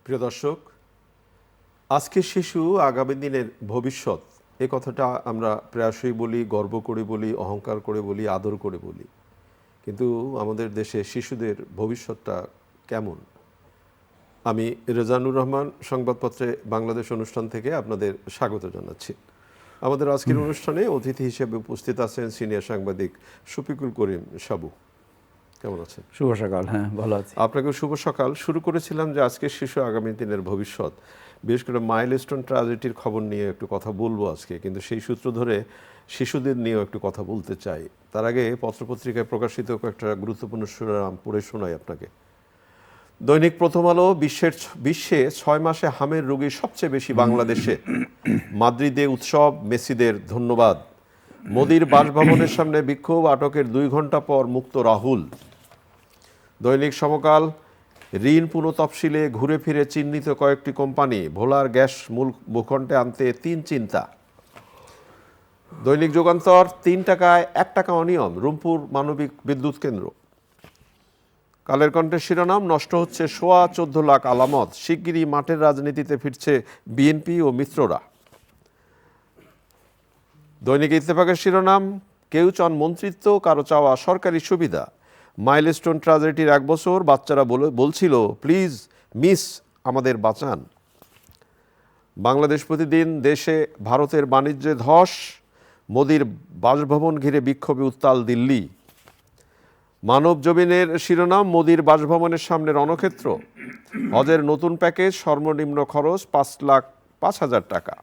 প্রিয় দর্শক, আজকের শিশু আগামী দিনের ভবিষ্যৎ, এই কথাটা আমরা প্রায়শই বলি, গর্ব করে বলি, অহংকার করে বলি, আদর করে বলি। কিন্তু আমাদের দেশে শিশুদের ভবিষ্যৎটা কেমন? আমি রেজানুর রহমান সংবাদপত্রে বাংলাদেশ অনুষ্ঠান থেকে আপনাদের স্বাগত জানাচ্ছি। আমাদের আজকের অনুষ্ঠানে অতিথি হিসেবে উপস্থিত আছেন সিনিয়র সাংবাদিক শফিকুল করিম সাবু। কেমন আছেন? শুভ সকাল। হ্যাঁ, ভালো আছি। আপনাকে শুভ সকাল। শুরু করেছিলাম যে আজকের শিশু আগামী দিনের ভবিষ্যৎ, বিশেষ করে মাইলস্টোন ট্র্যাজেডির খবর নিয়ে একটু কথা বলবো আজকে, কিন্তু সেই সূত্র ধরে শিশুদের নিয়েও একটু কথা বলতে চাই। তার আগে পত্রপত্রিকায় প্রকাশিত কয়েকটা গুরুত্বপূর্ণ শিরোনাম পড়ে শোনাই আপনাকে। দৈনিক প্রথম আলো, বিশ্বে 6 মাসে হামের রোগী সবচেয়ে বেশি বাংলাদেশে, মাদ্রিদে উৎসব, মেসিদের ধন্যবাদ, মোদির বাসভবনের সামনে বিক্ষোভ, আটকের 2 ঘন্টা পর মুক্ত রাহুল। দৈনিক সমকাল, ঋণ পুনঃতফসিলে ঘুরে ফিরে চিহ্নিত কয়েকটি কোম্পানি, ভোলার গ্যাস মূল ভূখণ্ডে আনতে 3 চিন্তা। দৈনিক যুগান্তর, 3 টাকায় 1 টাকা অনিয়ম, রূপপুর মানবিক বিদ্যুৎ কেন্দ্র। কালের কণ্ঠের শিরোনাম, নষ্ট হচ্ছে 14.25 লাখ আলামত, শিগগিরই মাঠের রাজনীতিতে ফিরছে বিএনপি ও মিত্ররা। দৈনিক ইত্তেফাকের শিরোনাম, কেউ চান মন্ত্রিত্ব, কারো চাওয়া সরকারি সুবিধা, মাইলস্টোন ট্র্যাজেডির 1 বছর, বাচ্চারা বলছিল প্লিজ মিস আমাদের বাঁচান। বাংলাদেশ প্রতিদিন, দেশে ভারতের বাণিজ্যে ধস, মোদির বাসভবন ঘিরে বিক্ষোভে উত্তাল দিল্লি। মানব জমিনের শিরোনাম, মোদির বাসভবনের সামনে রণক্ষেত্র, হজের নতুন প্যাকেজ, সর্বনিম্ন খরচ 5,05,000 টাকা।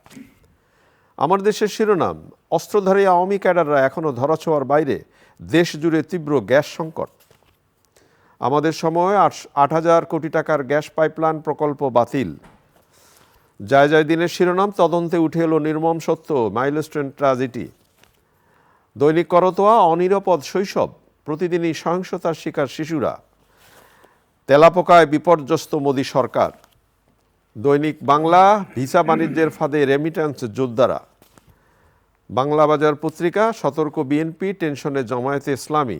আমার দেশের শিরোনাম, অস্ত্রধারী আওয়ামী ক্যাডাররা এখনও ধরাছোঁয়ার বাইরে, দেশ জুড়ে তীব্র গ্যাস সংকট। আমাদের সময় 8,000 কোটি টাকার গ্যাস পাইপলাইন প্রকল্প বাতিল। জয় দিনের শিরোনাম, তদন্তে উঠে এলো নির্মম সত্য, মাইলস্টোন ট্র্যাজেডি। দৈনিক করতোয়া, অনিরাপদ শৈশব, প্রতিদিনই সহিংসতার শিকার শিশুরা, তেলাপোকায় বিপর্যস্ত মোদি সরকার। দৈনিক বাংলা, ভিসা বাণিজ্যের ফাঁদে রেমিট্যান্স যোদ্ধারা। বাংলা বাজার পত্রিকা, সতর্ক বিএনপি, টেনশনে জামায়াতে ইসলামী,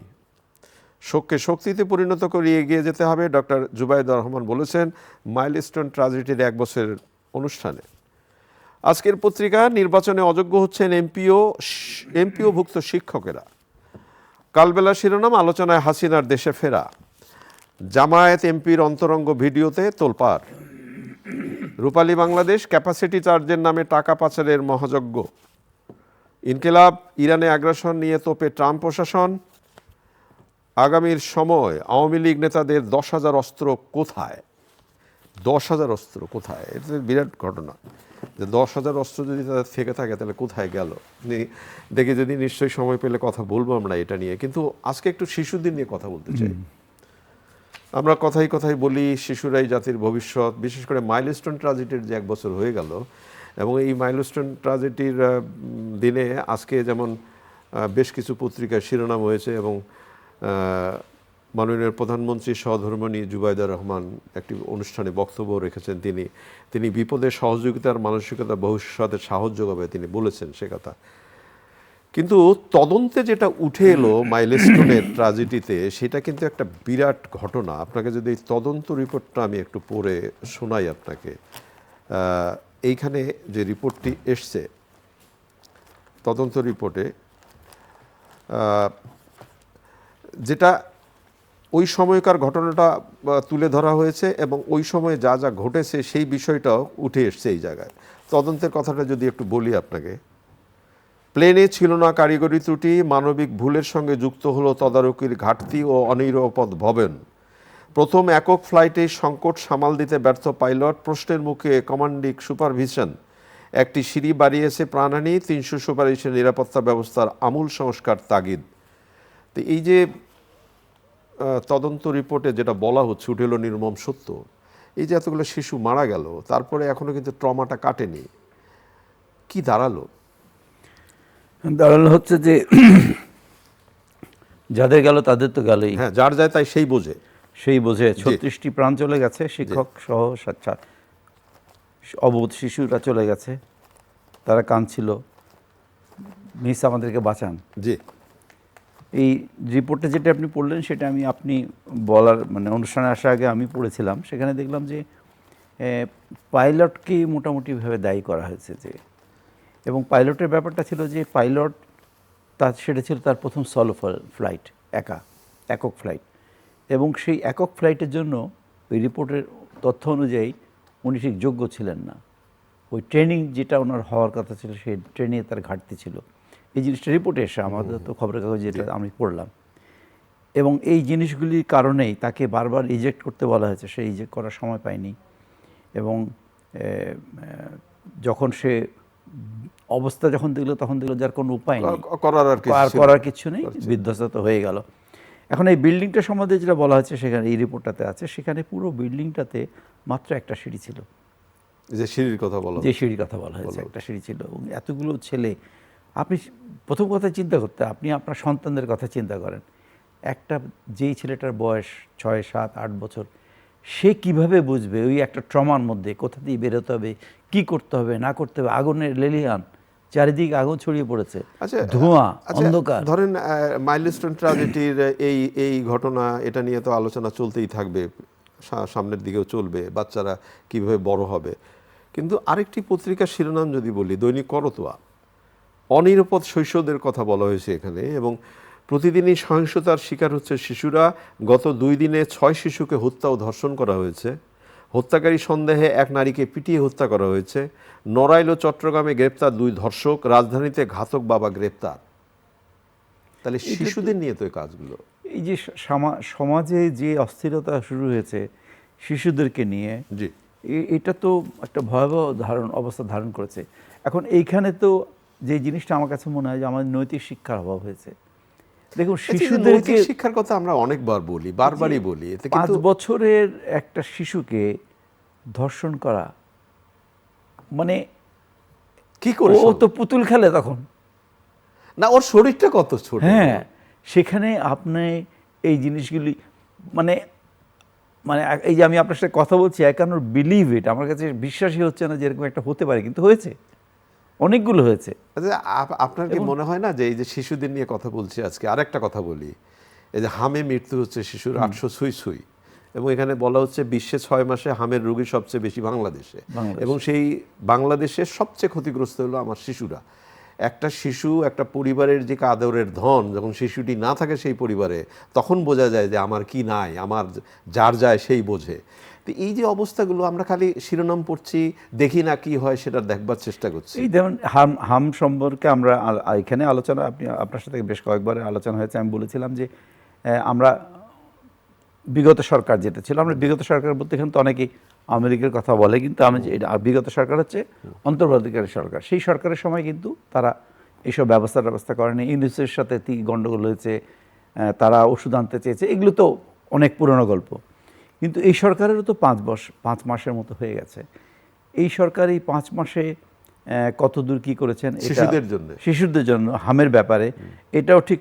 শোককে শক্তিতে পরিণত করে এগিয়ে যেতে হবে, ডক্টর জুবাইদুর রহমান বলেছেন মাইলস্টোন ট্র্যাজেডির 1 বছরের অনুষ্ঠানে। আজকের পত্রিকা, নির্বাচনে অযোগ্য হচ্ছেন এমপিওভুক্ত শিক্ষকেরা। কালবেলা শিরোনাম, আলোচনায় হাসিনার দেশে ফেরা, জামায়াত এমপির অন্তরঙ্গ ভিডিওতে তোলপাড়। রূপালী বাংলাদেশ, ক্যাপাসিটি চার্জের নামে টাকা পাচারের মহাযজ্ঞ। ইনকিলাব, ইরানে আগ্রাসন নিয়ে তোপে ট্রাম্প প্রশাসন। আগামীর সময়, আওয়ামী লীগ নেতাদের 10,000 অস্ত্র কোথায়? 10,000 অস্ত্র কোথায়? এটা বিরাট ঘটনা যে 10,000 অস্ত্র যদি তাদের থেকে থাকে তাহলে কোথায় গেল? দেখে যদি নিশ্চয়ই সময় পেলে কথা বলবো আমরা এটা নিয়ে, কিন্তু আজকে একটু শিশুদের নিয়ে কথা বলতে চাই। আমরা কথাই কথাই বলি শিশুরাই জাতির ভবিষ্যৎ, বিশেষ করে মাইলস্টোন ট্র্যাজেডির যে 1 বছর হয়ে গেল, এবং এই মাইলস্টোন ট্র্যাজেডির দিনে আজকে যেমন বেশ কিছু পত্রিকার শিরোনাম হয়েছে, এবং মাননীয় প্রধানমন্ত্রী সহধর্মিণী জুবাইদা রহমান একটি অনুষ্ঠানে বক্তব্য রেখেছেন। তিনি বিপদে সহযোগিতার মানসিকতা ভবিষ্যতে সাহস যোগাবে, তিনি বলেছেন সে কথা। কিন্তু তদন্তে যেটা উঠে এলো মাইলস্টোনের ট্র্যাজেডিতে, সেটা কিন্তু একটা বিরাট ঘটনা। আপনাকে যদি এই তদন্ত রিপোর্টটা আমি একটু পড়ে শোনাই আপনাকে। এইখানে যে রিপোর্টটি এসছে, তদন্ত রিপোর্টে যেটা ওই সময়কার ঘটনাটা তুলে ধরা হয়েছে, এবং ওই সময়ে যা যা ঘটেছে সেই বিষয়টাও উঠে এসছে এই জায়গায়। তদন্তের কথাটা যদি একটু বলি আপনাকে, প্লেনে ছিল না কারিগরি ত্রুটি, মানবিক ভুলের সঙ্গে যুক্ত হলো তদারকির ঘাটতি ও অনিরাপদ ভবন। প্রথম একক ফ্লাইটে সংকট সামাল দিতে ব্যর্থ পাইলট, প্রশ্নের মুখে কমান্ডিং সুপারভিশন, একটি সিঁড়ি বাড়িয়েছে প্রাণহানি, 300 সুপারিশের নিরাপত্তা ব্যবস্থার আমূল সংস্কার তাগিদ। তো এই যে তদন্ত রিপোর্টে যেটা বলা হচ্ছে, উঠে এলো নির্মম সত্য, এই যে এতগুলো শিশু মারা গেল, তারপরে এখনো কিন্তু ট্রমাটা কাটেনি, কি দাঁড়ালো হচ্ছে যে যাদের গেল তাদের তো গেলই। হ্যাঁ, যার যায় তাই সেই বোঝে। 36টি প্রাণ চলে গেছে, শিক্ষক সহ অবুধ শিশুরা চলে গেছে, তারা কাঁদছিল মিস আমাদেরকে বাঁচান। জি, এই রিপোর্টে যেটা আপনি পড়লেন সেটা আপনি বলার অনুষ্ঠানে আসার আগে আমি পড়েছিলাম। সেখানে দেখলাম যে পাইলটকে মোটামুটিভাবে দায়ী করা হয়েছে যে, এবং পাইলটের ব্যাপারটা ছিল যে পাইলট সেটা ছিল তার প্রথম সলো ফ্লাইট, একক ফ্লাইট, এবং সেই একক ফ্লাইটের জন্য ওই রিপোর্টের তথ্য অনুযায়ী উনি ঠিক যোগ্য ছিলেন না। ওই ট্রেনিং যেটা ওনার হওয়ার কথা ছিল সেই ট্রেনিংয়ে তার ঘাটতি ছিল। এই জিনিসটা রিপোর্টে এসে আমাদের তো খবরের কাগজে যেটা আমি পড়লাম, এবং এই জিনিসগুলির কারণেই তাকে বারবার ইজেক্ট করতে বলা হয়েছে, সে ইজেক্ট করার সময় পায়নি। এবং যখন সে অবস্থা যখন দেখলো তখন দেখলো যার কোনো উপায় নেই, করার কিছু নেই, বিধ্বস্ত তো হয়ে গেল। এখন এই বিল্ডিংটা সম্বন্ধে যেটা বলা হয়েছে সেখানে এই রিপোর্টটাতে আছে, সেখানে পুরো বিল্ডিংটাতে মাত্র একটা সিঁড়ি ছিল, যে সিঁড়ির কথা বলা হয়েছে একটা সিঁড়ি ছিল, এবং এতগুলো ছেলে। আপনি প্রথম কথা চিন্তা করতে, আপনি আপনার সন্তানদের কথা চিন্তা করেন, একটা যেই ছেলেটার বয়স 6, 7, 8 বছর, সে কিভাবে বুঝবে ওই একটা ট্রমার মধ্যে কোথা দিয়ে বেরোতে হবে, কি করতে হবে না করতে হবে, আগুনের লেলিহান, চারিদিকে আগুন ছড়িয়ে পড়েছে, ধোঁয়া, অন্ধকার। ধরেন মাইলস্টোন ট্র্যাজেডির এই ঘটনা, এটা নিয়ে তো আলোচনা চলতেই থাকবে, সামনের দিকেও চলবে, বাচ্চারা কিভাবে বড় হবে। কিন্তু আরেকটি পত্রিকার শিরোনাম যদি বলি, দৈনিক করতোয়া, অনিরাপদ শৈশবের কথা বলা হয়েছে এখানে, এবং প্রতিদিনই সহিংসতার শিকার হচ্ছে শিশুরা। গত 2 দিনে 6 শিশুকে হত্যা ও ধর্ষণ করা হয়েছে। হত্যাকারী সন্দেহে এক নারীকে পিটিয়ে হত্যা করা হয়েছে। নড়াইল ও চট্টগ্রামে গ্রেপ্তার 2 ধর্ষক। রাজধানীতে ঘাতক বাবা গ্রেপ্তার। তাহলে শিশুদের নিয়ে তো এই কাজগুলো। এই যে সমাজে যে অস্থিরতা শুরু হয়েছে শিশুদেরকে নিয়ে, জি, এটা তো একটা ভয়াবহ অবস্থা ধারণ করেছে। এখন এইখানে তো যে জিনিসটা আমার কাছে মনে হয় যে আমাদের নৈতিক শিক্ষার অভাব হয়েছে। দেখুন, শিশুদেরকে শিক্ষার কথা আমরা অনেকবার বলি, বারবারই বলি, 5 বছরের একটা শিশুকে ধর্ষণ করা মানে কি করে? ও তো পুতুল খেলে তখন না, ওর শরীরটা কত ছোট। হ্যাঁ, সেখানে আপনি এই জিনিসগুলি মানে মানে এই যে আমি আপনার সাথে কথা বলছি, I can not believe it, আমার কাছে বিশ্বাসই হচ্ছে না যে এরকম একটা হতে পারে, কিন্তু হয়েছে, অনেকগুলো হয়েছে। আচ্ছা, আপনার কি মনে হয় না যে এই যে শিশুদের নিয়ে কথা বলছি আজকে, আরেকটা কথা বলি, এই যে হামে মৃত্যু হচ্ছে শিশুর 800 ছুঁই, এবং এখানে বলা হচ্ছে বিশ্বে 6 মাসে হামের রোগী সবচেয়ে বেশি বাংলাদেশে, এবং সেই বাংলাদেশের সবচেয়ে ক্ষতিগ্রস্ত হলো আমার শিশুরা। একটা শিশু একটা পরিবারের যে আদরের ধন, যখন শিশুটি না থাকে সেই পরিবারে, তখন বোঝা যায় যে আমার কি নাই, আমার যার যায় সেই বোঝে। তো এই যে অবস্থাগুলো, আমরা খালি শিরোনাম পড়ছি, দেখি না কি হয় সেটা দেখবার চেষ্টা করছি। এই যেমন হাম সম্পর্কে আমরা এখানে আলোচনা, আপনার সাথে বেশ কয়েকবার আলোচনা হয়েছে। আমি বলেছিলাম যে আমরা বিগত সরকার যেটা ছিল, আমরা বিগত সরকার বলতে এখানে তো অনেকেই আমেরিকার কথা বলে, কিন্তু আমি যে বিগত সরকার হচ্ছে অন্তর্বর্তীকালীন সরকার, সেই সরকারের সময় কিন্তু তারা এইসব ব্যবস্থা করেনি। ইউনিসেফের সাথে গণ্ডগোল হয়েছে, তারা ওষুধ আনতে চেয়েছে, এগুলো তো অনেক পুরনো গল্প। কিন্তু এই সরকারেরও তো 5 মাসের মতো হয়ে গেছে। এই সরকার এই 5 মাসে কত দূর কী করেছেন শিশুদের জন্য হামের ব্যাপারে, এটাও ঠিক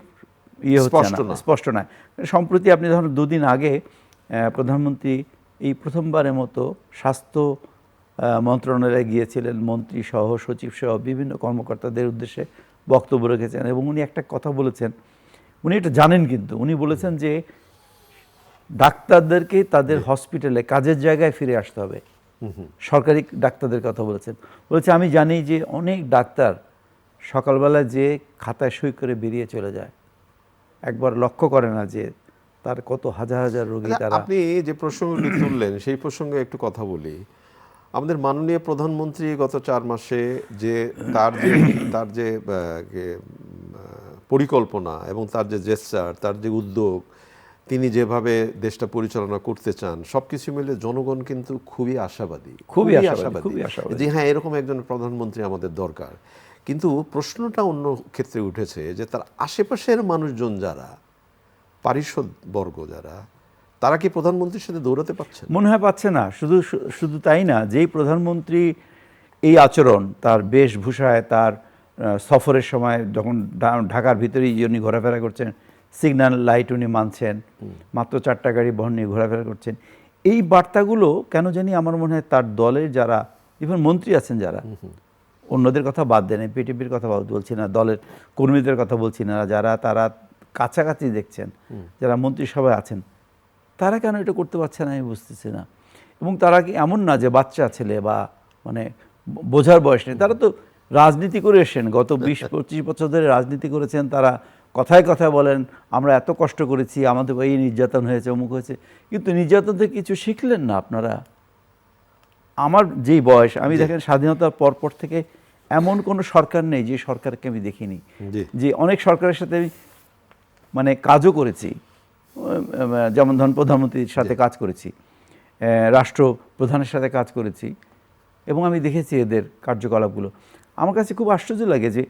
হচ্ছে না, স্পষ্ট নয়। সম্প্রতি আপনি ধরুন 2 দিন আগে প্রধানমন্ত্রী এই প্রথমবারের মতো স্বাস্থ্য মন্ত্রণালয়ে গিয়েছিলেন, মন্ত্রী সহ সচিব সহ বিভিন্ন কর্মকর্তাদের উদ্দেশ্যে বক্তব্য রেখেছেন, এবং উনি একটা কথা বলেছেন, উনি এটা জানেন, কিন্তু উনি বলেছেন যে ডাক্তারদেরকে তাদের হসপিটালে কাজের জায়গায় ফিরে আসতে হবে। সরকারি ডাক্তারদের কথা বলেছে আমি জানি যে অনেক ডাক্তার সকালবেলা যে খাতায় সই করে বেরিয়ে চলে যায়, একবার লক্ষ্য করে না যে তার কত হাজার হাজার রোগী তারা। আপনি যে প্রসঙ্গটি তুললেন সেই প্রসঙ্গে একটু কথা বলি। আমাদের মাননীয় প্রধানমন্ত্রী গত 4 মাসে যে তার যে পরিকল্পনা এবং তার যে জেস্চার, তার যে উদ্যোগ, তিনি যেভাবে দেশটা পরিচালনা করতে চান, সবকিছু মিলে জনগণ কিন্তু খুবই আশাবাদী যে হ্যাঁ, এরকম একজন প্রধানমন্ত্রী আমাদের দরকার। কিন্তু প্রশ্নটা অন্য ক্ষেত্রে উঠেছে যে তার আশেপাশের মানুষজন যারা, পারিষদ বর্গ যারা, তারা কি প্রধানমন্ত্রীর সাথে দৌড়াতে পারছে? মনে হয় পাচ্ছে না। শুধু তাই না, যেই প্রধানমন্ত্রী এই আচরণ, তার বেশভূষায়, তার সফরের সময় যখন ঢাকার ভিতরেই উনি ঘোরাফেরা করছেন, সিগন্যাল লাইট উনি মানছেন, মাত্র 4টা গাড়ি বহন নিয়ে ঘোরাফেরা করছেন, এই বার্তাগুলো কেন জানি আমার মনে হয় তার দলের যারা ইভেন মন্ত্রী আছেন, যারা, অন্যদের কথা বাদ দেন, পিটিপির কথা বলছি না, দলের কর্মীদের কথা বলছি না, যারা তারা কাছাকাছি দেখছেন, যারা মন্ত্রিসভায় আছেন, তারা কেন এটা করতে পারছে না আমি বুঝতেছি না। এবং তারা কি এমন না যে বাচ্চা ছেলে বা মানে বোঝার বয়স নেই, তারা তো রাজনীতি করে এসেছেন, গত 20-25 বছর ধরে রাজনীতি করেছেন। তারা কথায় কথায় বলেন আমরা এত কষ্ট করেছি, আমাদের এই নির্যাতন হয়েছে, অমুক হয়েছে, কিন্তু নির্যাতন থেকে কিছু শিখলেন না আপনারা। আমার যেই বয়স, আমি দেখেন স্বাধীনতার পরপর থেকে এমন কোনো সরকার নেই যে সরকারকে আমি দেখিনি। যে অনেক সরকারের সাথে আমি মানে কাজও করেছি, যেমন ধরুন প্রধানমন্ত্রীর সাথে কাজ করেছি, রাষ্ট্রপ্রধানের সাথে কাজ করেছি, এবং আমি দেখেছি এদের কার্যকলাপগুলো। আমার কাছে খুব আশ্চর্য লাগে যে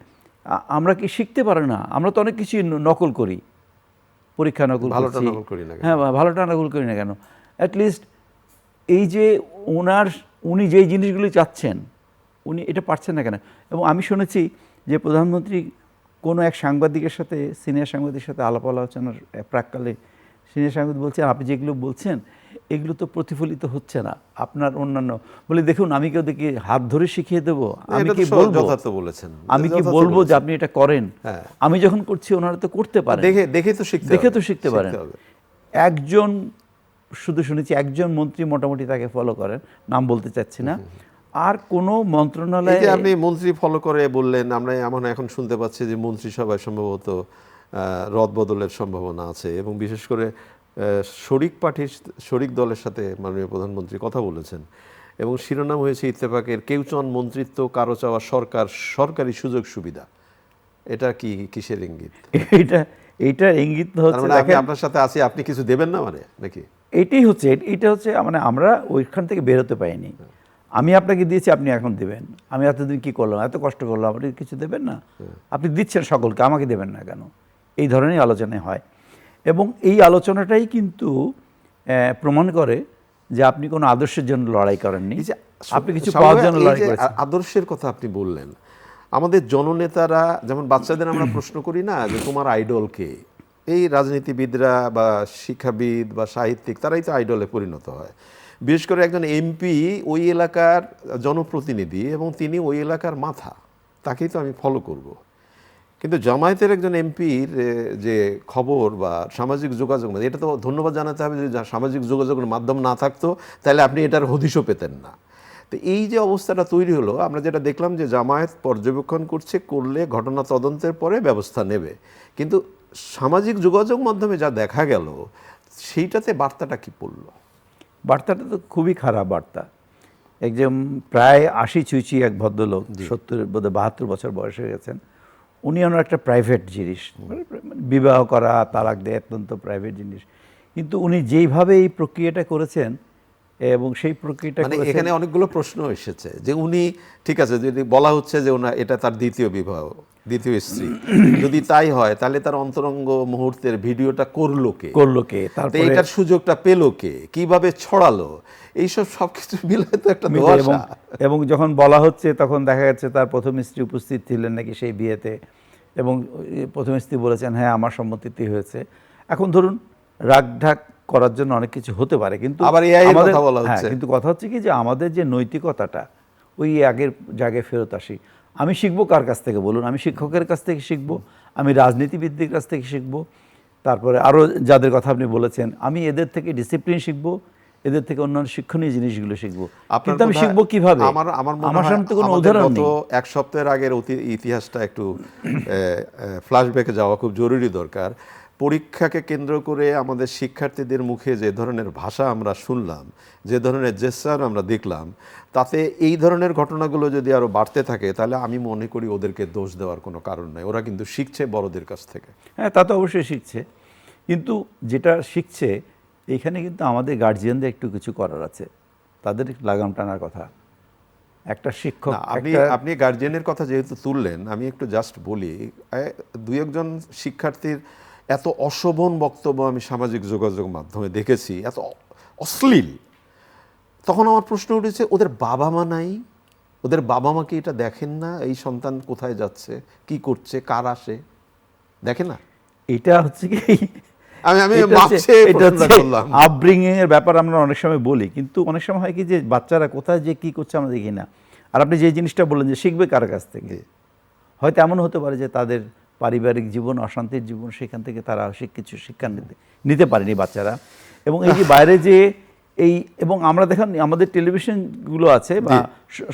আমরা কি শিখতে পারি না? আমরা তো অনেক কিছুই নকল করি, পরীক্ষা নকল করছি, হ্যাঁ ভালোটা নকল করি না কেন? অ্যাটলিস্ট এই যে উনি যেই জিনিসগুলি চাচ্ছেন উনি এটা পারছেন না কেন? এবং আমি শুনেছি যে প্রধানমন্ত্রী কোনো এক সাংবাদিকের সাথে, সিনিয়র সাংবাদিকের সাথে আলাপ আলোচনার প্রাক্কালে সিনিয়র সাংবাদিক বলছেন আপনি যেগুলো বলছেন এগুলো তো প্রতিফলিত হচ্ছে না আপনার অন্যান্য। বলে দেখুন আমি কি ওদেরকে হাত ধরে শিখিয়ে দেবো? আমি কি বলবো আমি কি বলবো যে আপনি এটা করেন? আমি যখন করছি ওনারা তো করতে পারেন, দেখে তো শিখতে পারেন। একজন শুধু শুনেছি একজন মন্ত্রী মোটামুটি তাকে ফলো করেন, নাম বলতে চাচ্ছি না। আর কোন মন্ত্রণালয়ে আপনি মন্ত্রী ফলো করে বললেন, আমরা এখন শুনতে পাচ্ছি যে মন্ত্রিসভায় সম্ভবত রদবদলের সম্ভাবনা আছে, এবং বিশেষ করে শরিক দলের সাথে মাননীয় প্রধানমন্ত্রী কথা বলেছেন, এবং শিরোনাম হয়েছে ইত্তেফাকের কেউ চান মন্ত্রিত্ব, কারো চাওয়া সরকারি সুযোগ সুবিধা। এটা কি কিসের ইঙ্গিত? এইটার ইঙ্গিত হচ্ছে আপনার সাথে আছি, আপনি কিছু দেবেন না মানে নাকি? এটা হচ্ছে মানে আমরা ওইখান থেকে বেরোতে পাইনি। আমি আপনাকে দিয়েছি, আপনি এখন দেবেন। আমি এতদিন কি করলাম, এত কষ্ট করলাম, আপনি কিছু দেবেন না? আপনি দিচ্ছেন সকলকে, আমাকে দেবেন না কেন? এই ধরনের আলোচনা হয়, এবং এই আলোচনাটাই কিন্তু প্রমাণ করে যে আপনি কোনো আদর্শের জন্য লড়াই করেননি, আপনি কিছু পাওয়ার জন্য লড়াই করেছেন। আদর্শের কথা আপনি বললেন, আমাদের জননেতারা যেমন বাচ্চাদের আমরা প্রশ্ন করি না যে তোমার আইডল কে, এই রাজনীতিবিদরা বা শিক্ষাবিদ বা সাহিত্যিক তারাই তো আইডলে পরিণত হয়। বিশেষ করে একজন এমপি ওই এলাকার জনপ্রতিনিধি এবং তিনি ওই এলাকার মাথা, তাকেই তো আমি ফলো করব। কিন্তু জামায়াতের একজন এমপির যে খবর বা সামাজিক যোগাযোগ, এটা তো ধন্যবাদ জানাতে হবে যে সামাজিক যোগাযোগের মাধ্যম না থাকতো তাহলে আপনি এটার হদিশও পেতেন না। তো এই যে অবস্থাটা তৈরি হলো, আমরা যেটা দেখলাম যে জামায়াত পর্যবেক্ষণ করলে ঘটনা তদন্তের পরে ব্যবস্থা নেবে, কিন্তু সামাজিক যোগাযোগ মাধ্যমে যা দেখা গেল সেইটাতে বার্তাটা কি পড়লো? বার্তাটা তো খুবই খারাপ বার্তা। একজন প্রায় 80 ছুঁইছি এক ভদ্রলোক, 72 বছর বয়স হয়ে গেছেন, উনি ওনার একটা প্রাইভেট জিনিস, বিবাহ করা, তালাক দেয়, অত্যন্ত প্রাইভেট জিনিস, কিন্তু উনি যেইভাবে এই প্রক্রিয়াটা করেছেন এবং সেই প্রক্রিয়াটা এখানে অনেকগুলো প্রশ্ন এসেছে যে উনি ঠিক আছে, যদি বলা হচ্ছে যে এটা তার দ্বিতীয় বিবাহ, দ্বিতীয় স্ত্রী, যদি তাই হয় তাহলে তার অন্তরঙ্গ মুহূর্তের ভিডিওটা করলো কে, তারপরে এটার সুযোগটা পেল কে, কিভাবে ছড়ালো, এইসব সবকিছু মিলে তো একটা ধোঁয়াশা। এবং যখন বলা হচ্ছে তখন দেখা যাচ্ছে তার প্রথম স্ত্রী উপস্থিত ছিলেন নাকি সেই বিয়েতে, এবং প্রথম স্ত্রী বলেছেন হ্যাঁ আমার সম্মতিতেই হয়েছে। এখন ধরুন রাগঢাক করার জন্য অনেক কিছু হতে পারে, কিন্তু আবার কথা বলা হচ্ছে, কিন্তু কথা হচ্ছে কি যে আমাদের যে নৈতিকতাটা ওই আগের জায়গায় ফেরত আসি। আমি শিখবো কার কাছ থেকে বলুন? আমি শিক্ষকের কাছ থেকে শিখবো, আমি রাজনীতিবিদদের কাছ থেকে শিখবো, তারপরে আরও যাদের কথা আপনি বলেছেন, আমি এদের থেকে ডিসিপ্লিন শিখবো, এদের থেকে অন্যান্য শিক্ষণীয় জিনিসগুলো শিখবো। কিন্তু আমি শিখবো কিভাবে? আমার সামনে তো কোনো উদাহরণ নেই। এক সপ্তাহের আগের ইতিহাসটা একটু ফ্ল্যাশব্যাকে যাওয়া খুব জরুরি দরকার। পরীক্ষাকে কেন্দ্র করে আমাদের শিক্ষার্থীদের মুখে যে ধরনের ভাষা আমরা শুনলাম, যে ধরনের জেস্চার আমরা দেখলাম, তাতে এই ধরনের ঘটনাগুলো যদি আরও বাড়তে থাকে তাহলে আমি মনে করি ওদেরকে দোষ দেওয়ার কোনো কারণ নাই। ওরা কিন্তু শিখছে বড়দের কাছ থেকে। হ্যাঁ, তা তো অবশ্যই শিখছে, কিন্তু যেটা শিখছে এখানে কিন্তু আমাদের গার্জিয়ানদের একটু কিছু করার আছে, তাদের লাগাম টানার কথা। একটা শিক্ষক, আপনি গার্জিয়ানের কথা যেহেতু তুললেন, আমি একটু জাস্ট বলি, দুই একজন শিক্ষার্থীর এত অশোভন বক্তব্য আমি সামাজিক যোগাযোগ মাধ্যমে দেখেছি, এত অশ্লীল। তখন আমার প্রশ্ন উঠেছে, ওদের বাবা মা নাই? ওদের বাবা মা কি এটা দেখেন না? এই সন্তান কোথায় যাচ্ছে, কি করছে, কার আসে, দেখে না? এটা হচ্ছে কি আপব্রিংইং এর ব্যাপার আমরা অনেক সময় বলি, কিন্তু অনেক সময় হয় কি যে বাচ্চারা কোথায় যে কি করছে আমরা দেখি না। আর আপনি যে জিনিসটা বললেন যে শিখবে কার কাছ থেকে, হয়তো এমন হতে পারে যে তাদের পারিবারিক জীবন, অশান্তির জীবন, সেখান থেকে তারা কিছু শিক্ষা নিতে পারেনি বাচ্চারা। এবং এই যে বাইরে যে এই এবং আমরা দেখেন আমাদের টেলিভিশনগুলো আছে বা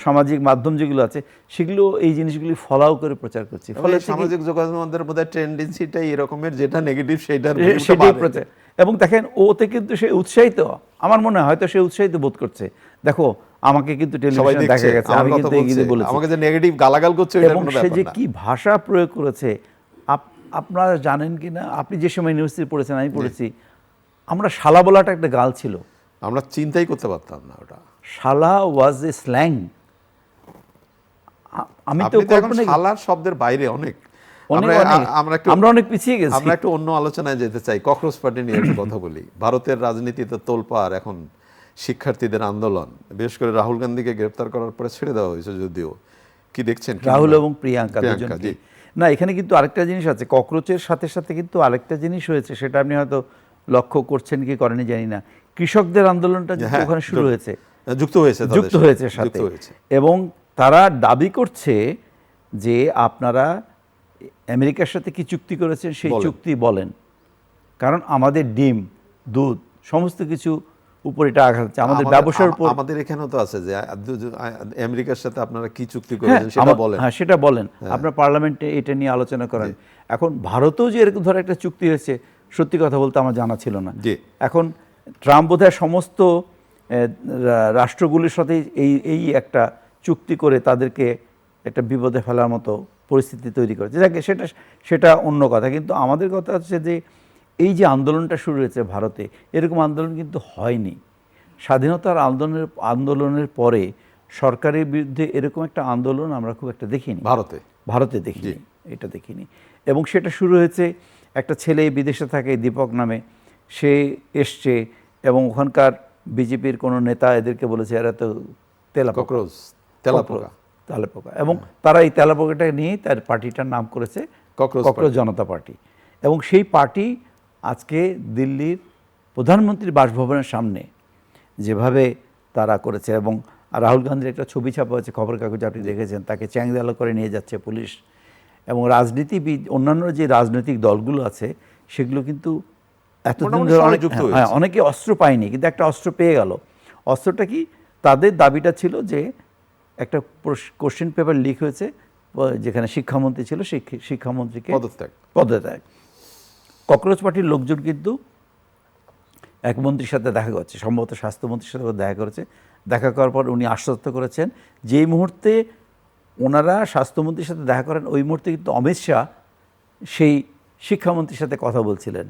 সামাজিক মাধ্যম যেগুলো আছে সেগুলো এই জিনিসগুলি ফলাও করে প্রচার করছে, ফলে সামাজিক যোগাযোগের মধ্যে টেন্ডেন্সিটাই এরকমের, যেটা নেগেটিভ সেইটার সেটাই প্রচার। এবং দেখেন ওতে কিন্তু সে উৎসাহিত, আমার মনে হয় হয়তো সে উৎসাহিত বোধ করছে, দেখো আমাকে কিন্তু টেলিভিশনে দেখা গেছে, আমি কিন্তু এগিয়ে বলেছি, আমাকে যে নেগেটিভ গালাগাল করছে এবং সে যে কি ভাষা প্রয়োগ করেছে আপনারা জানেন কি না, আপনি যে সময় ইউনিভার্সিটি পড়েছেন আমি পড়েছি, আমরা শালা বলাটা একটা গাল ছিল, আমরা চিন্তাই করতে পারতাম না ওটা। শালা ওয়াজ এ স্ল্যাং। আমি তো শালার শব্দের বাইরে অনেক আমরা অনেক পিছিয়ে গেছি। আমরা একটু অন্য আলোচনায় যেতে চাই, ককরোচ পার্টি নিয়ে একটু কথা বলি। ভারতের রাজনীতিতে তোলপাড় এখন শিক্ষার্থীদের আন্দোলন, বিশেষ করে রাহুল গান্ধীকে গ্রেফতার করার পরে ছেড়ে দেওয়া হয়েছে, যদিও কি দেখছেন রাহুল এবং প্রিয়াঙ্কা দুজনকে। না, এখানে কিন্তু আরেকটা জিনিস আছে, ককরোচের সাথে সাথে কিন্তু আরেকটা জিনিস হয়েছে, সেটা আপনি হয়তো লক্ষ্য করছেন কি করেনি জানি না, কৃষকদের আন্দোলনটা ওখানে শুরু হয়েছে, যুক্ত হয়েছে সাথে, এবং তারা দাবি করছে যে আপনারা আমেরিকার সাথে কি চুক্তি করেছেন সেই চুক্তি বলেন, কারণ আমাদের ডিম, দুধ সমস্ত কিছু উপর এটা আঘাত হচ্ছে, আমাদের ব্যবসার উপর। আমাদের এখানেও তো আছে যে আমেরিকার সাথে আপনারা কি চুক্তি করেছেন সেটা বলেন। হ্যাঁ, সেটা বলেন, আপনার পার্লামেন্টে এটা নিয়ে আলোচনা করেন। এখন ভারতেও যে এরকম ধরে একটা চুক্তি হয়েছে, সত্যি কথা বলতে আমার জানা ছিল না। এখন ট্রাম্প বোধহয় সমস্ত রাষ্ট্রগুলির সাথে এই একটা চুক্তি করে তাদেরকে একটা বিপদে ফেলার মতো পরিস্থিতি তৈরি করেছে, যাকে সেটা অন্য কথা। কিন্তু আমাদের কথা হচ্ছে যে এই যে আন্দোলনটা শুরু হয়েছে ভারতে, এরকম আন্দোলন কিন্তু হয়নি স্বাধীনতার আন্দোলনের পরে। সরকারের বিরুদ্ধে এরকম একটা আন্দোলন আমরা খুব একটা দেখিনি ভারতে দেখিনি, এটা দেখিনি। এবং সেটা শুরু হয়েছে, একটা ছেলে বিদেশে থাকে দীপক নামে, সে এসছে এবং ওখানকার বিজেপির কোনো নেতা এদেরকে বলেছে এরা তো তেলাপোকা, এবং তারা এই তেলাপোকাটা নিয়ে তার পার্টিটার নাম করেছে ককরোচ জনতা পার্টি। এবং সেই পার্টি আজকে দিল্লির প্রধানমন্ত্রীর বাসভবনের সামনে যেভাবে তারা করেছে, এবং রাহুল গান্ধীর একটা ছবি ছাপা হয়েছে খবর কাগজে, আপনি দেখেছেন, তাকে চ্যাংদালো করে নিয়ে যাচ্ছে পুলিশ। এবং রাজনীতিবিদ, অন্যান্য যে রাজনৈতিক দলগুলো আছে সেগুলো কিন্তু এতদিন ধরে অনেকে অস্ত্র পায়নি, কিন্তু একটা অস্ত্র পেয়ে গেল। অস্ত্রটা কি? তাদের দাবিটা ছিল যে একটা কোশ্চেন পেপার লিক হয়েছে, যেখানে শিক্ষামন্ত্রী ছিল সেই শিক্ষামন্ত্রীকে পদত্যাগ। ককরোচ পার্টির লোকজন কিন্তু এক মন্ত্রীর সাথে দেখা করছে, সম্ভবত স্বাস্থ্যমন্ত্রীর সাথে দেখা করেছে। দেখা করার পর উনি আশ্বস্ত করেছেন যেই মুহূর্তে ওনারা স্বাস্থ্যমন্ত্রীর সাথে দেখা করেন, ওই মুহূর্তে কিন্তু অমিত শাহ সেই শিক্ষামন্ত্রীর সাথে কথা বলছিলেন।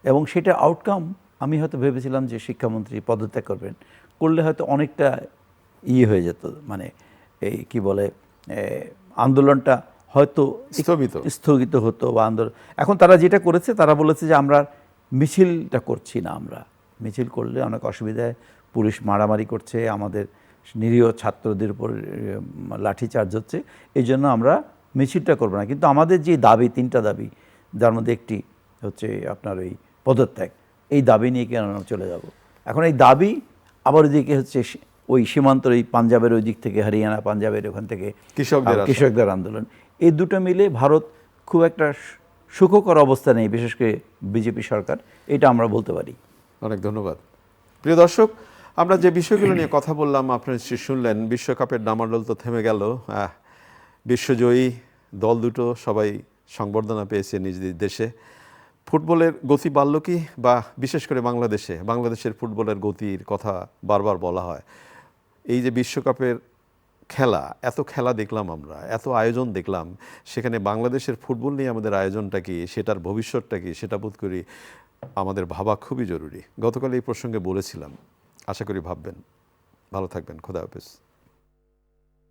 এবং সেটা আউটকাম আমি হয়তো ভেবেছিলাম যে শিক্ষামন্ত্রী পদত্যাগ করলে হয়তো অনেকটা হয়ে যেত, মানে এই কি বলে, আন্দোলনটা হয়তো স্থগিত হতো বা আন্দোলন। এখন তারা যেটা করেছে, তারা বলেছে যে আমরা মিছিলটা করছি না, আমরা মিছিল করলে অনেক অসুবিধায়, পুলিশ মারামারি করছে, আমাদের নিরীহ ছাত্রদের উপর লাঠিচার্জ হচ্ছে, এই জন্য আমরা মিছিলটা করবো না। কিন্তু আমাদের যে দাবি, 3টা দাবি, যার মধ্যে একটি হচ্ছে আপনার ওই পদত্যাগ, এই দাবি নিয়ে কেন চলে যাব। এখন এই দাবি আবার ওইদিকে হচ্ছে ওই সীমান্তর, ওই পাঞ্জাবের ওই দিক থেকে, হরিয়ানা পাঞ্জাবের ওখান থেকে কৃষকদের আন্দোলন, এই দুটো মিলে ভারত খুব একটা সুখকর অবস্থা নেই, বিশেষ করে বিজেপি সরকার, এটা আমরা বলতে পারি। অনেক ধন্যবাদ। প্রিয় দর্শক, আমরা যে বিষয়গুলো নিয়ে কথা বললাম আপনারা শুনলেন। বিশ্বকাপের ডামাডোল তো থেমে গেল, বিশ্বজয়ী দল দুটো সবাই সংবর্ধনা পেয়েছে নিজ দেশে। ফুটবলের গতি বাড়ল কি, বা বিশেষ করে বাংলাদেশের ফুটবলের গতির কথা বারবার বলা হয়। এই যে বিশ্বকাপের খেলা, এত খেলা দেখলাম আমরা, এত আয়োজন দেখলাম, সেখানে বাংলাদেশের ফুটবল নিয়ে আমাদের আয়োজনটা কি, সেটার ভবিষ্যৎটা কি, সেটা বোধ করি আমাদের ভাবা খুবই জরুরি। গতকাল এই প্রসঙ্গে বলেছিলাম, আশা করি ভাববেন। ভালো থাকবেন, খোদা হাফেজ।